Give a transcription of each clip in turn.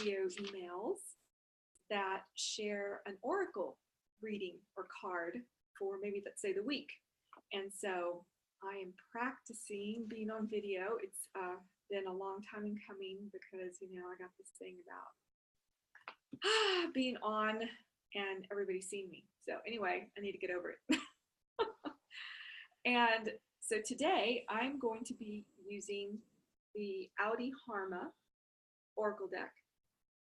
video emails that share an oracle reading or card for maybe, let's say, the week. And so I am practicing being on video. It's been a long time in coming because, you know, I got this thing about being on and everybody seeing me. So anyway, I need to get over it. And so today I'm going to be using the Outi Harma Oracle deck.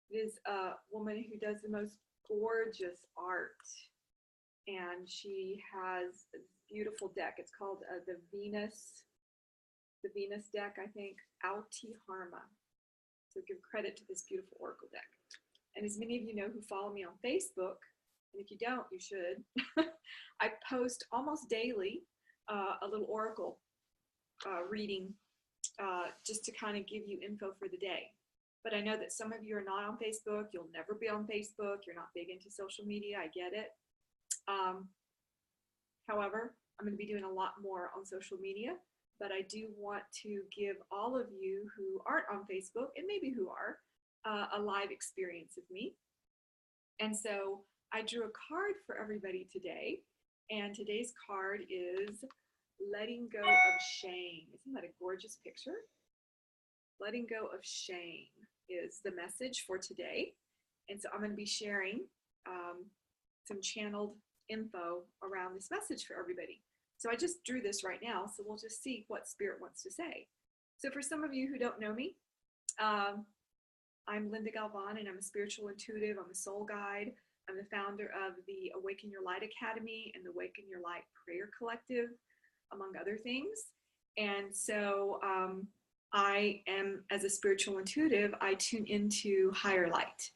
It is a woman who does the most gorgeous art, and she has a beautiful deck. It's called the Venus deck, I think, Outi Harma. So give credit to this beautiful oracle deck. And as many of you know who follow me on Facebook, and if you don't, you should, I post almost daily a little oracle reading just to kind of give you info for the day. But I know that some of you are not on Facebook. You'll never be on Facebook. You're not big into social media. I get it. However, I'm going to be doing a lot more on social media, but I do want to give all of you who aren't on Facebook, and maybe who are, a live experience of me. And so I drew a card for everybody today, and today's card is letting go of shame. Isn't that a gorgeous picture? Letting go of shame is the message for today. And so I'm going to be sharing some channeled info around this message for everybody. So I just drew this right now, so we'll just see what Spirit wants to say. So for some of you who don't know me, I'm Linda Galvan, and I'm a spiritual intuitive. I'm a soul guide. I'm the founder of the Awaken Your Light Academy and the Awaken Your Light Prayer Collective, among other things. And so I am, as a spiritual intuitive, I tune into higher light.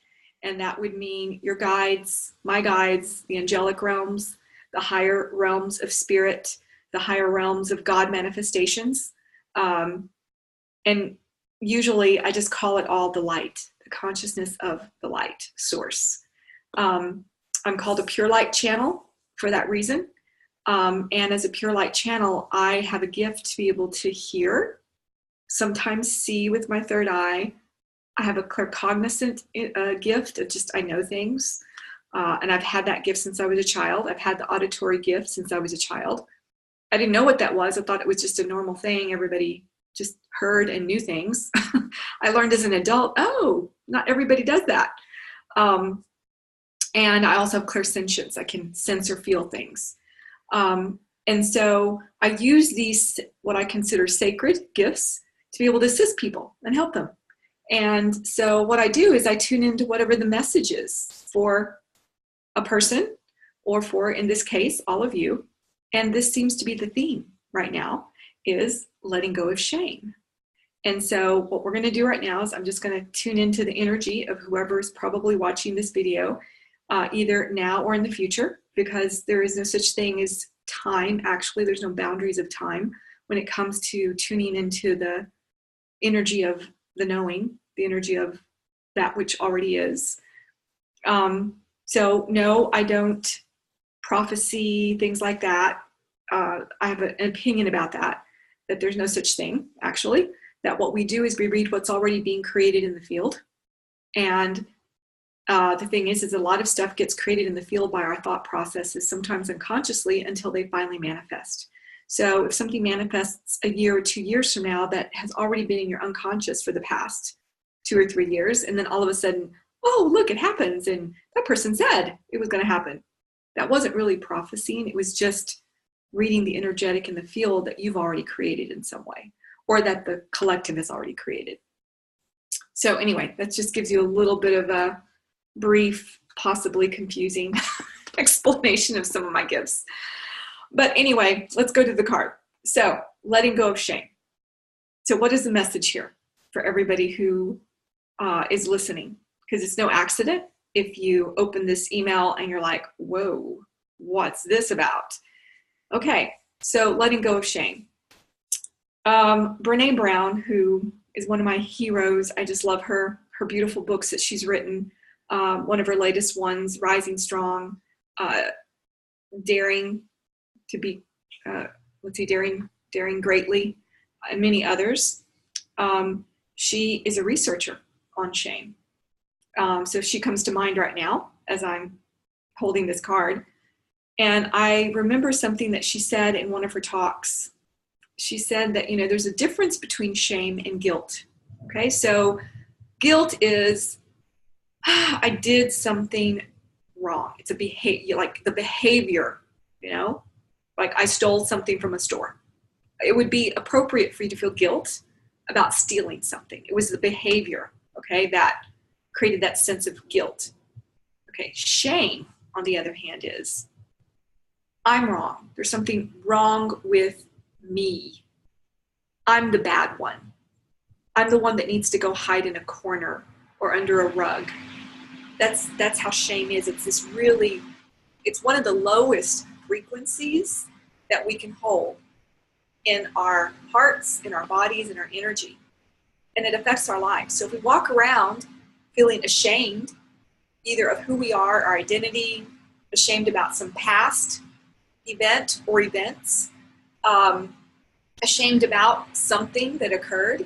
And that would mean your guides, my guides, the angelic realms, the higher realms of spirit, the higher realms of God manifestations. And usually I just call it all the light, the consciousness of the light source. I'm called a pure light channel for that reason. And as a pure light channel, I have a gift to be able to hear, sometimes see with my third eye. I have a claircognizant gift of just, I know things. And I've had that gift since I was a child. I've had the auditory gift since I was a child. I didn't know what that was. I thought it was just a normal thing. Everybody just heard and knew things. I learned as an adult, oh, not everybody does that. And I also have clairsentience. I can sense or feel things. And so I use these, what I consider sacred gifts, to be able to assist people and help them. And so what I do is I tune into whatever the message is for a person, or for, in this case, all of you. And this seems to be the theme right now, is letting go of shame. And so what we're going to do right now is I'm just going to tune into the energy of whoever is probably watching this video, either now or in the future, because there is no such thing as time. Actually, there's no boundaries of time when it comes to tuning into the energy of the knowing, the energy of that which already is. So no, I don't prophecy, things like that. I have an opinion about that there's no such thing, actually, that what we do is we read what's already being created in the field. And the thing is a lot of stuff gets created in the field by our thought processes, sometimes unconsciously, until they finally manifest. So if something manifests a year or 2 years from now that has already been in your unconscious for the past 2 or 3 years, and then all of a sudden, oh, look, it happens, and that person said it was going to happen. That wasn't really prophesying. It was just reading the energetic in the field that you've already created in some way, or that the collective has already created. So anyway, that just gives you a little bit of a brief, possibly confusing explanation of some of my gifts. But anyway, let's go to the card. So, letting go of shame. So what is the message here for everybody who is listening? Because it's no accident if you open this email and you're like, whoa, what's this about? Okay, so letting go of shame. Brene Brown, who is one of my heroes, I just love her beautiful books that she's written. One of her latest ones, Rising Strong, Daring to be, Daring Greatly, and many others. She is a researcher on shame. So she comes to mind right now as I'm holding this card. And I remember something that she said in one of her talks. She said that, there's a difference between shame and guilt. Okay, so guilt is, I did something wrong. It's a behavior, like the behavior, like I stole something from a store. It would be appropriate for you to feel guilt about stealing something. It was the behavior, okay, that created that sense of guilt. Okay, shame, on the other hand, is I'm wrong. There's something wrong with me. I'm the bad one. I'm the one that needs to go hide in a corner or under a rug. That's how shame is. It's one of the lowest frequencies that we can hold in our hearts, in our bodies, in our energy. And it affects our lives. So if we walk around feeling ashamed, either of who we are, our identity, ashamed about some past event or events, ashamed about something that occurred,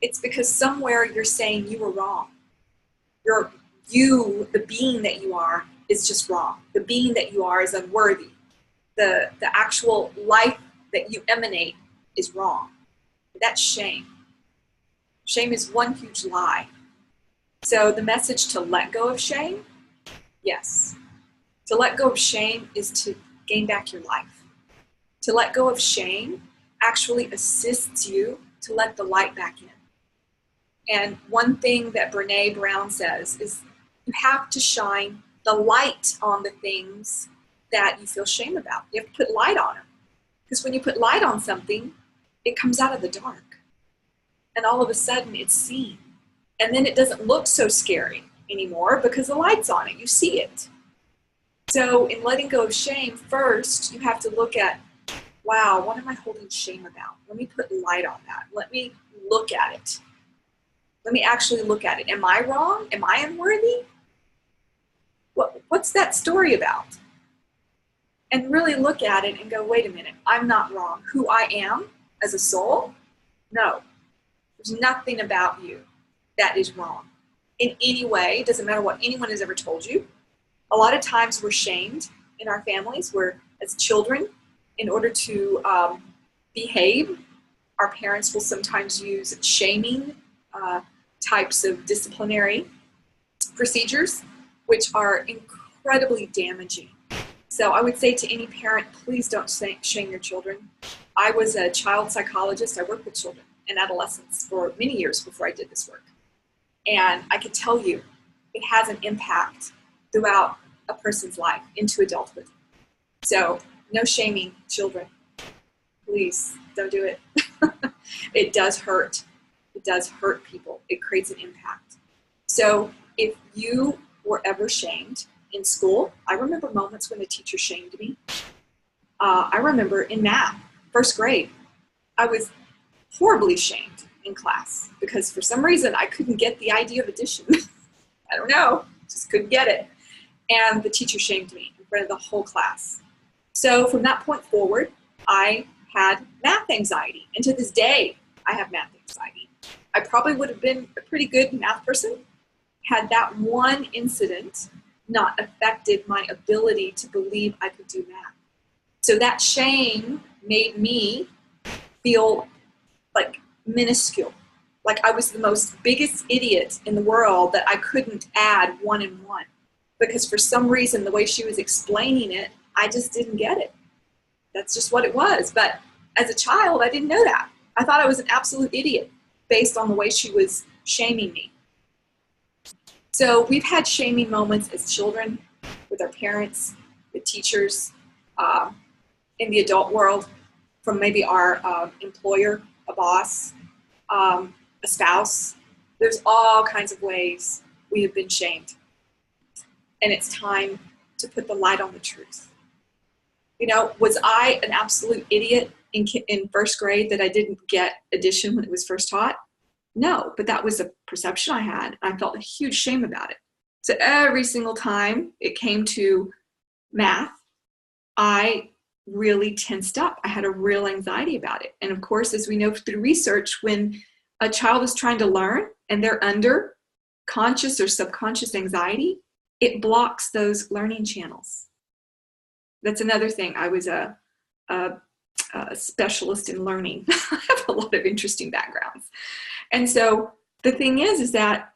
it's because somewhere you're saying you were wrong. The being that you are is just wrong. The being that you are is unworthy. The actual life that you emanate is wrong. That's shame. Shame is one huge lie. So the message to let go of shame, yes. To let go of shame is to gain back your life. To let go of shame actually assists you to let the light back in. And one thing that Brene Brown says is you have to shine the light on the things that you feel shame about. You have to put light on them. Because when you put light on something, it comes out of the dark. And all of a sudden it's seen. And then it doesn't look so scary anymore because the light's on it. You see it. So in letting go of shame, first you have to look at, wow, what am I holding shame about? Let me put light on that. Let me look at it. Let me actually look at it. Am I wrong? Am I unworthy? What's that story about? And really look at it and go, wait a minute, I'm not wrong. Who I am as a soul? No. There's nothing about you that is wrong in any way. It doesn't matter what anyone has ever told you. A lot of times we're shamed in our families. We're, as children, in order to behave, our parents will sometimes use shaming types of disciplinary procedures, which are incredibly damaging. So I would say to any parent, please don't shame your children. I was a child psychologist. I worked with children and adolescents for many years before I did this work. And I can tell you, it has an impact throughout a person's life into adulthood. So no shaming children. Please don't do it. It does hurt. It does hurt people. It creates an impact. So if you were ever shamed in school, I remember moments when a teacher shamed me. I remember in math, first grade, I was horribly shamed in class because for some reason I couldn't get the idea of addition. I don't know, just couldn't get it. And the teacher shamed me in front of the whole class. So from that point forward, I had math anxiety. And to this day, I have math anxiety. I probably would have been a pretty good math person had that one incident not affected my ability to believe I could do math. So that shame made me feel like minuscule, like I was the most biggest idiot in the world that I couldn't add 1 and 1. Because for some reason, the way she was explaining it, I just didn't get it. That's just what it was. But as a child, I didn't know that. I thought I was an absolute idiot based on the way she was shaming me. So we've had shaming moments as children with our parents, with teachers, in the adult world, from maybe our employer, a boss, a spouse. There's all kinds of ways we have been shamed. And it's time to put the light on the truth. You know, was I an absolute idiot in first grade that I didn't get addition when it was first taught? No, but that was a perception I had. I felt a huge shame about it. So every single time it came to math, I really tensed up. I had a real anxiety about it. And of course, as we know through research, when a child is trying to learn and they're under conscious or subconscious anxiety, it blocks those learning channels. That's another thing. I was a specialist in learning. I have a lot of interesting backgrounds. And so the thing is that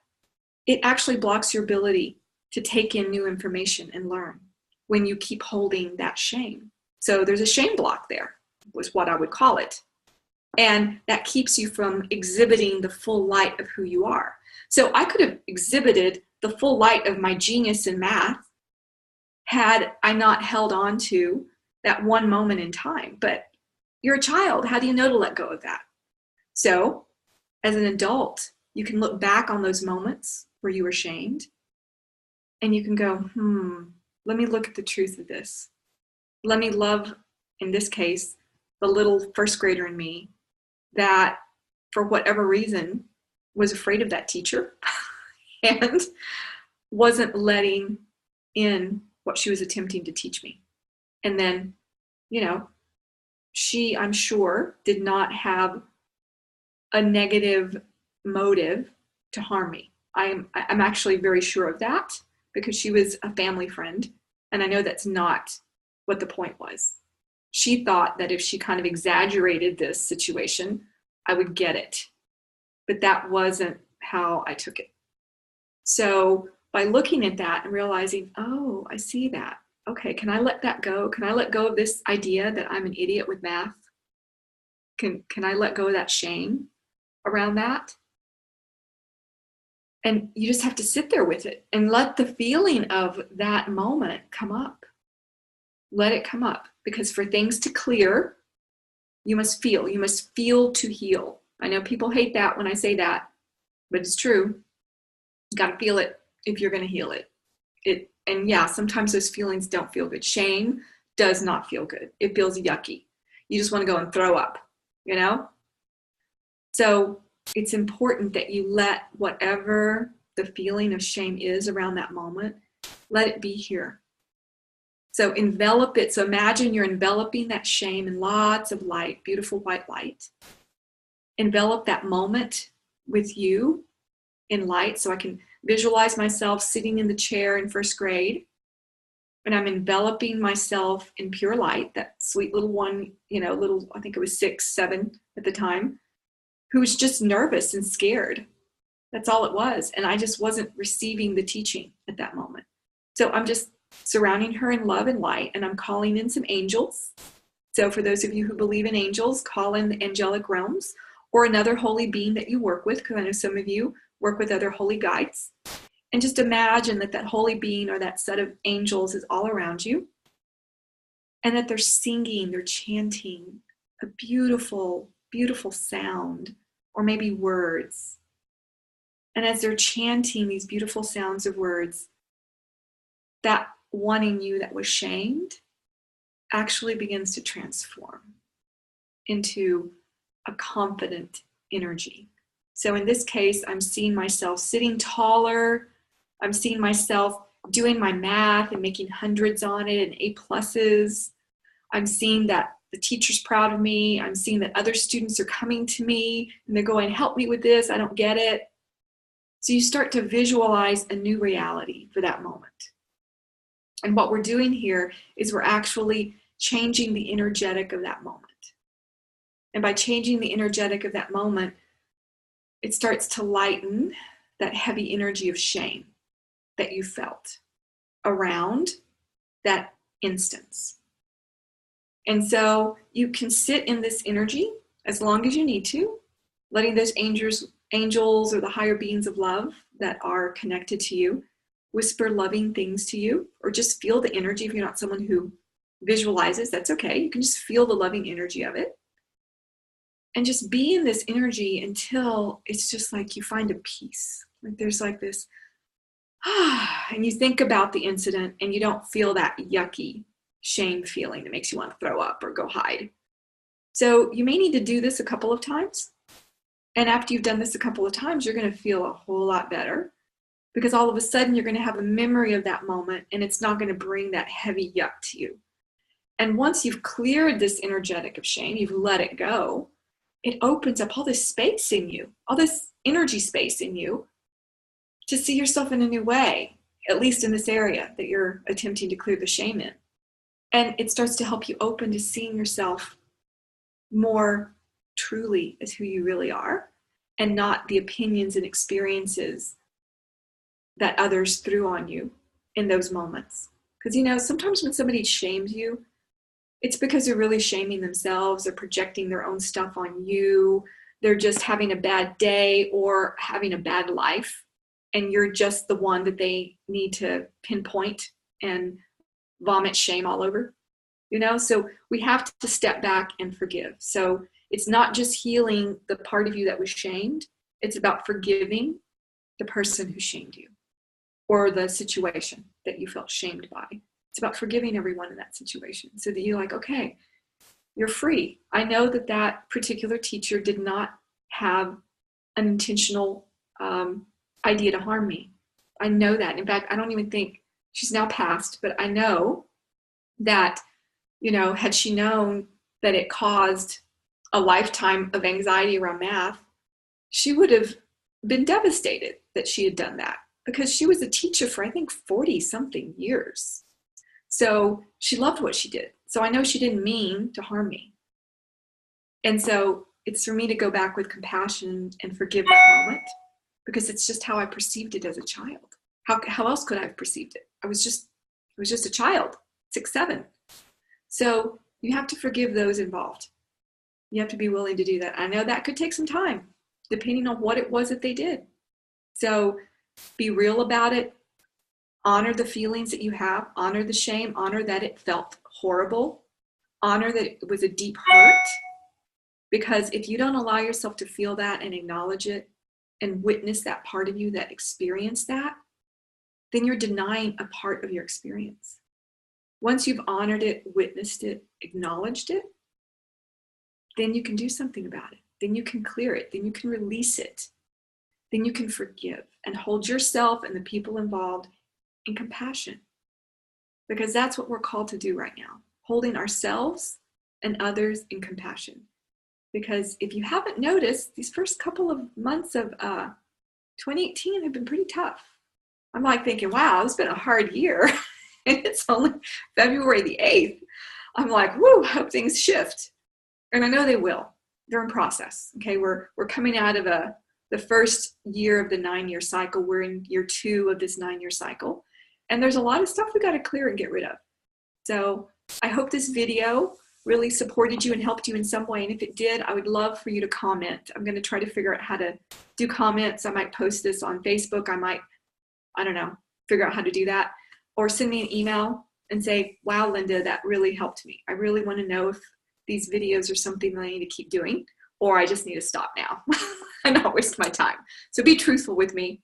it actually blocks your ability to take in new information and learn when you keep holding that shame. So there's a shame block there, was what I would call it. And that keeps you from exhibiting the full light of who you are. So I could have exhibited the full light of my genius in math had I not held on to that one moment in time. But you're a child. How do you know to let go of that? So as an adult, you can look back on those moments where you were shamed and you can go, let me look at the truth of this. Let me love, in this case, the little first grader in me that, for whatever reason, was afraid of that teacher and wasn't letting in what she was attempting to teach me. And then, she, I'm sure, did not have a negative motive to harm me. I'm actually very sure of that because she was a family friend. And I know that's not what the point was. She thought that if she kind of exaggerated this situation, I would get it. But that wasn't how I took it. So by looking at that and realizing, oh, I see that. Okay, can I let that go? Can I let go of this idea that I'm an idiot with math? Can I let go of that shame around that? And you just have to sit there with it and let the feeling of that moment come up. Let it come up, because for things to clear, you must feel. You must feel to heal. I know people hate that when I say that, but it's true. You got to feel it if you're going to heal it. And yeah, sometimes those feelings don't feel good. Shame does not feel good. It feels yucky. You just want to go and throw up, So it's important that you let whatever the feeling of shame is around that moment, let it be here. So envelop it. So imagine you're enveloping that shame in lots of light, beautiful white light. Envelop that moment with you in light. So I can visualize myself sitting in the chair in first grade, and I'm enveloping myself in pure light, that sweet little one, little, I think it was 6, 7 at the time, who was just nervous and scared. That's all it was. And I just wasn't receiving the teaching at that moment. So I'm just surrounding her in love and light, and I'm calling in some angels. So for those of you who believe in angels, call in the angelic realms or another holy being that you work with, because I know some of you work with other holy guides. And just imagine that holy being or that set of angels is all around you, and that they're singing, they're chanting a beautiful, beautiful sound, or maybe words. And as they're chanting these beautiful sounds of words, that one in you that was shamed actually begins to transform into a confident energy. So in this case, I'm seeing myself sitting taller. I'm seeing myself doing my math and making hundreds on it and A+. I'm seeing that the teacher's proud of me. I'm seeing that other students are coming to me and they're going, help me with this. I don't get it. So you start to visualize a new reality for that moment. And what we're doing here is we're actually changing the energetic of that moment. And by changing the energetic of that moment, it starts to lighten that heavy energy of shame that you felt around that instance. And so you can sit in this energy as long as you need to, letting those angels or the higher beings of love that are connected to you whisper loving things to you, or just feel the energy. If you're not someone who visualizes, that's okay. You can just feel the loving energy of it. And just be in this energy until it's just like you find a peace. Like there's like this, and you think about the incident and you don't feel that yucky shame feeling that makes you want to throw up or go hide. So you may need to do this a couple of times. And after you've done this a couple of times, you're going to feel a whole lot better, because all of a sudden you're going to have a memory of that moment and it's not going to bring that heavy yuck to you. And once you've cleared this energetic of shame, you've let it go, it opens up all this space in you, all this energy space in you to see yourself in a new way, at least in this area that you're attempting to clear the shame in. And it starts to help you open to seeing yourself more truly as who you really are, and not the opinions and experiences that others threw on you in those moments. Because, you know, sometimes when somebody shames you, it's because they're really shaming themselves. They're projecting their own stuff on you. They're just having a bad day or having a bad life. And you're just the one that they need to pinpoint and vomit shame all over. You know, so we have to step back and forgive. So it's not just healing the part of you that was shamed. It's about forgiving the person who shamed you or the situation that you felt shamed by. It's about forgiving everyone in that situation so that you're like, okay, you're free. I know that that particular teacher did not have an intentional idea to harm me. I know that. In fact, I don't even think she's now passed, but I know that, you know, had she known that it caused a lifetime of anxiety around math, she would have been devastated that she had done that, because she was a teacher for, I think, 40 something years. So she loved what she did. So I know she didn't mean to harm me. And so it's for me to go back with compassion and forgive that moment, because it's just how I perceived it as a child. How else could I have perceived it? I was just a child, 6, 7. So you have to forgive those involved. You have to be willing to do that. I know that could take some time, depending on what it was that they did. So be real about it. Honor the feelings that you have. Honor the shame. Honor that it felt horrible. Honor that it was a deep hurt. Because if you don't allow yourself to feel that and acknowledge it and witness that part of you that experienced that, then you're denying a part of your experience. Once you've honored it, witnessed it, acknowledged it, then you can do something about it. Then you can clear it. Then you can release it. Then you can forgive and hold yourself and the people involved in compassion. Because that's what we're called to do right now. Holding ourselves and others in compassion. Because if you haven't noticed, these first couple of months of 2018 have been pretty tough. I'm like thinking, wow, it's been a hard year. And it's only February the 8th. I'm like, whoo, I hope things shift. And I know they will. They're in process. Okay, we're coming out of the first year of the 9-year cycle. We're in year 2 of this 9-year cycle. And there's a lot of stuff we got to clear and get rid of. So I hope this video really supported you and helped you in some way. And if it did, I would love for you to comment. I'm going to try to figure out how to do comments. I might post this on Facebook. I might, I don't know, figure out how to do that. Or send me an email and say, wow, Linda, that really helped me. I really want to know if these videos are something that I need to keep doing, or I just need to stop now and not waste my time. So be truthful with me.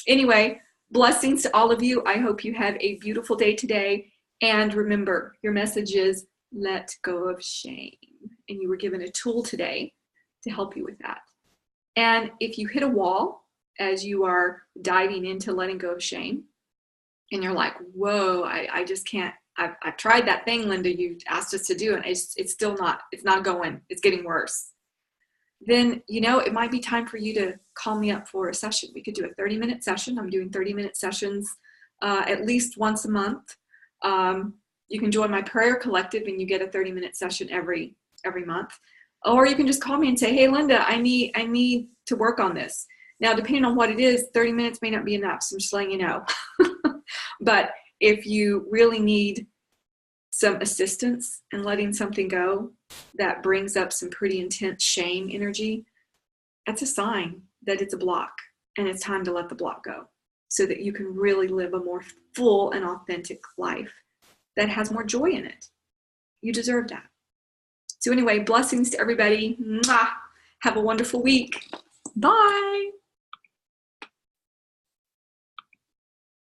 Anyway, blessings to all of you. I hope you have a beautiful day today. And remember, your message is let go of shame. And you were given a tool today to help you with that. And if you hit a wall as you are diving into letting go of shame, and you're like, whoa, I just can't, I've tried that thing, Linda, you asked us to do, and it's still not, it's not going, it's getting worse. Then, you know, it might be time for you to call me up for a session. We could do a 30-minute session. I'm doing 30-minute sessions at least once a month. You can join my prayer collective and you get a 30-minute session every month. Or you can just call me and say, hey, Linda, I need to work on this. Now, depending on what it is, 30 minutes may not be enough, so I'm just letting you know. But if you really need some assistance in letting something go that brings up some pretty intense shame energy, that's a sign that it's a block and it's time to let the block go so that you can really live a more full and authentic life that has more joy in it. You deserve that. So anyway, blessings to everybody. Mwah! Have a wonderful week. Bye.